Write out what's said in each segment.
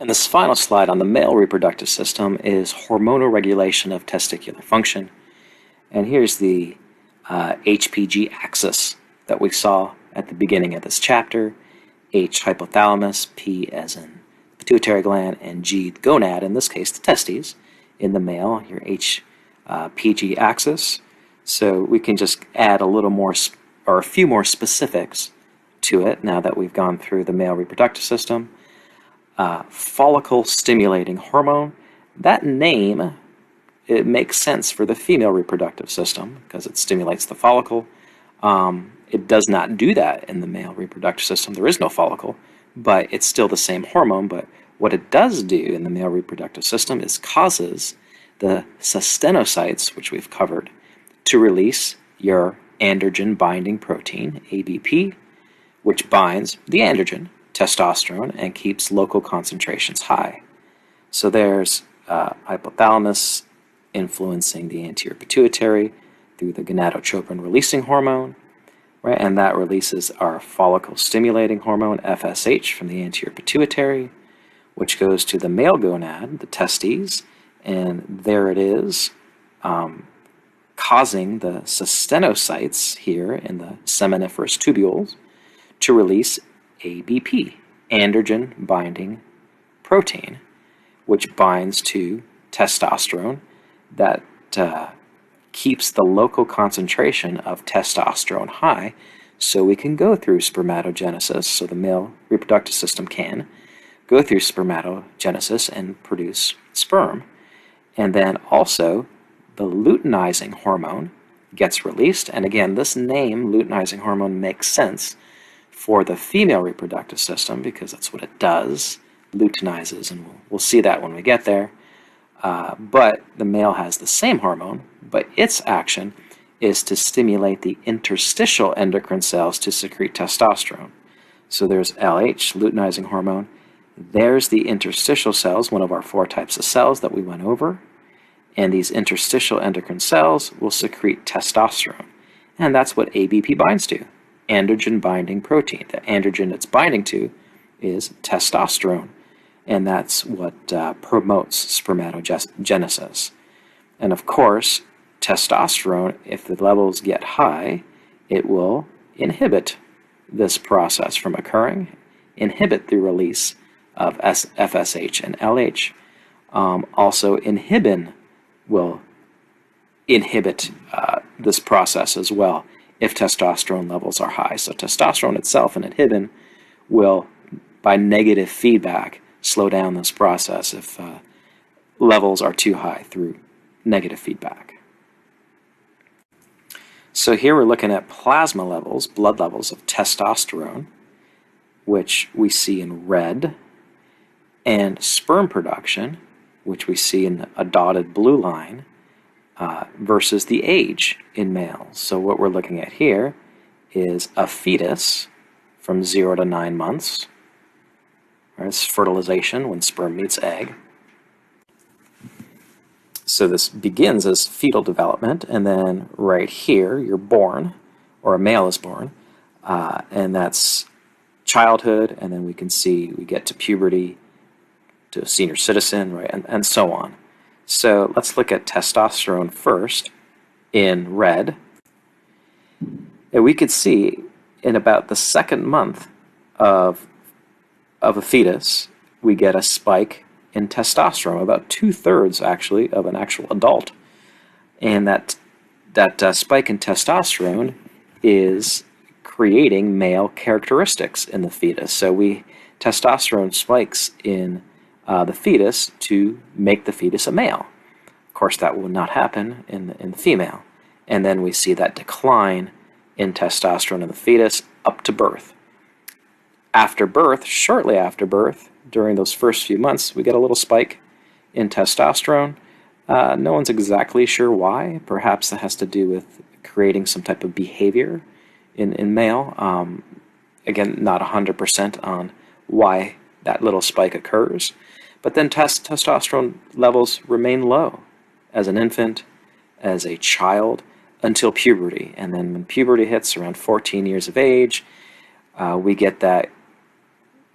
And this final slide on the male reproductive system is hormonal regulation of testicular function. And here's the HPG axis that we saw at the beginning of this chapter. H, hypothalamus, P as in pituitary gland, and G, gonad, in this case the testes. In the male, your HPG axis. So we can just add a little more, or a few more specifics to it now that we've gone through the male reproductive system. Follicle stimulating hormone. That name, it makes sense for the female reproductive system because it stimulates the follicle. It does not do that in the male reproductive system. There is no follicle, but it's still the same hormone. But what it does do in the male reproductive system is causes the cystinocytes, which we've covered, to release your androgen binding protein, ABP, which binds the androgen, testosterone, and keeps local concentrations high. So there's hypothalamus influencing the anterior pituitary through the gonadotropin releasing hormone, right? And that releases our follicle stimulating hormone, FSH, from the anterior pituitary, which goes to the male gonad, the testes, and there it is, causing the cystinocytes here in the seminiferous tubules to release ABP, androgen binding protein, which binds to testosterone that keeps the local concentration of testosterone high so we can go through spermatogenesis, so the male reproductive system can go through spermatogenesis and produce sperm. And then also the luteinizing hormone gets released. And again, this name, luteinizing hormone, makes sense for the female reproductive system because that's what it does, luteinizes, and we'll see that when we get there. But the male has the same hormone, but its action is to stimulate the interstitial endocrine cells to secrete testosterone. So there's LH, luteinizing hormone. There's the interstitial cells, one of our 4 types of cells that we went over. And these interstitial endocrine cells will secrete testosterone. And that's what ABP binds to, androgen binding protein. The androgen it's binding to is testosterone. And that's what promotes spermatogenesis. And of course, testosterone, if the levels get high, it will inhibit this process from occurring, inhibit the release of FSH and LH. Also, inhibin will inhibit this process as well if testosterone levels are high. So testosterone itself and inhibin will, by negative feedback, slow down this process if levels are too high through negative feedback. So here we're looking at plasma levels, blood levels of testosterone, which we see in red, and sperm production, which we see in a dotted blue line, versus the age in males. So what we're looking at here is a fetus from 0 to 9 months. It's fertilization when sperm meets egg. So this begins as fetal development, and then right here you're born, or a male is born, and that's childhood, and then we can see we get to puberty, to a senior citizen, right, and so on. So let's look at testosterone first in red. And we could see in about the 2nd month of a fetus, we get a spike in testosterone, about 2/3 actually of an actual adult. And that spike in testosterone is creating male characteristics in the fetus. So testosterone spikes in the fetus to make the fetus a male. Of course, that will not happen in the female. And then we see that decline in testosterone in the fetus up to birth. After birth, shortly after birth, during those first few months, we get a little spike in testosterone. No one's exactly sure why. Perhaps that has to do with creating some type of behavior in male. Again, not 100% on why that little spike occurs. But then testosterone levels remain low as an infant, as a child, until puberty. And then when puberty hits around 14 years of age, we get that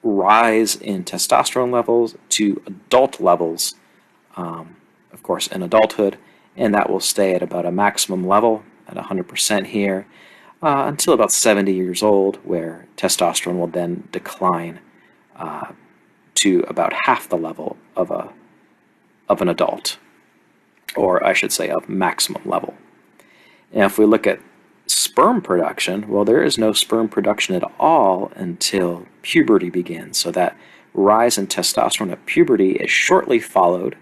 rise in testosterone levels to adult levels, of course, in adulthood, and that will stay at about a maximum level at 100% here until about 70 years old, where testosterone will then decline to about half the level of an adult, or I should say of maximum level. And if we look at sperm production, well, there is no sperm production at all until puberty begins. So that rise in testosterone at puberty is shortly followed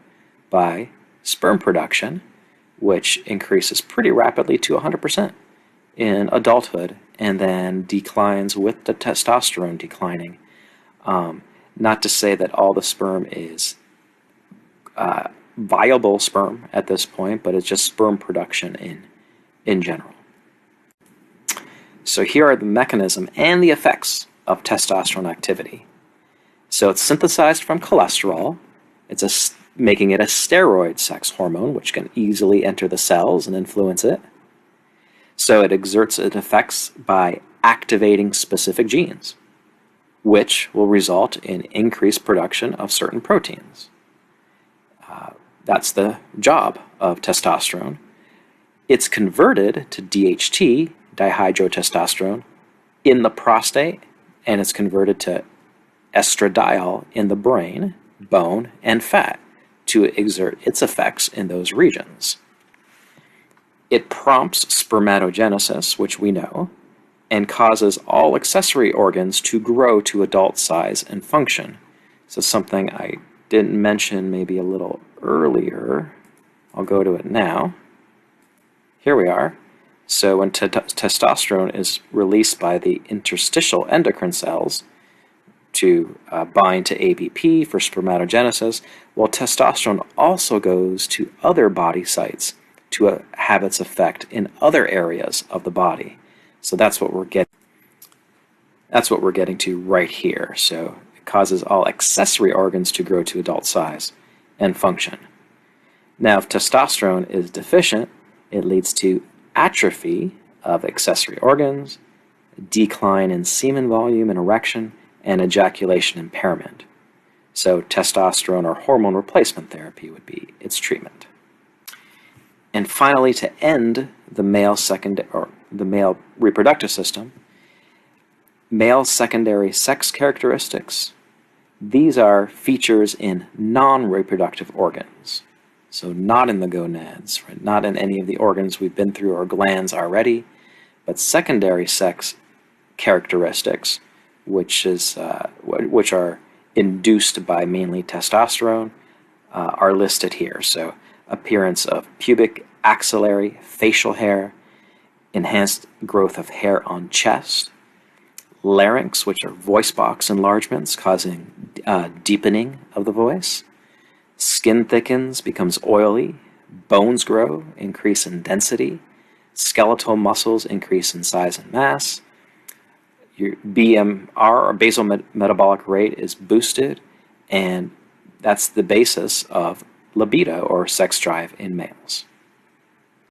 by sperm production, which increases pretty rapidly to 100% in adulthood and then declines with the testosterone declining. Not to say that all the sperm is viable sperm at this point, but it's just sperm production in general. So here are the mechanism and the effects of testosterone activity. So it's synthesized from cholesterol. It's making it a steroid sex hormone, which can easily enter the cells and influence it. So it exerts its effects by activating specific genes, which will result in increased production of certain proteins. That's the job of testosterone. It's converted to DHT, dihydrotestosterone, in the prostate, and it's converted to estradiol in the brain, bone, and fat to exert its effects in those regions. It prompts spermatogenesis, which we know, and causes all accessory organs to grow to adult size and function. So something I didn't mention maybe a little earlier, I'll go to it now. Here we are. So when testosterone is released by the interstitial endocrine cells to bind to ABP for spermatogenesis, well, testosterone also goes to other body sites to have its effect in other areas of the body. So that's what we're getting. That's what we're getting to right here. So it causes all accessory organs to grow to adult size and function. Now, if testosterone is deficient, it leads to atrophy of accessory organs, decline in semen volume and erection, and ejaculation impairment. So testosterone or hormone replacement therapy would be its treatment. And finally, to end the male reproductive system, male secondary sex characteristics. These are features in non-reproductive organs. So not in the gonads, right? Not in any of the organs we've been through or glands already, but secondary sex characteristics, which are induced by mainly testosterone, are listed here. So appearance of pubic, axillary, facial hair, enhanced growth of hair on chest, larynx, which are voice box enlargements causing deepening of the voice, skin thickens, becomes oily, bones grow, increase in density, skeletal muscles increase in size and mass, your BMR, or basal metabolic rate, is boosted, and that's the basis of libido or sex drive in males.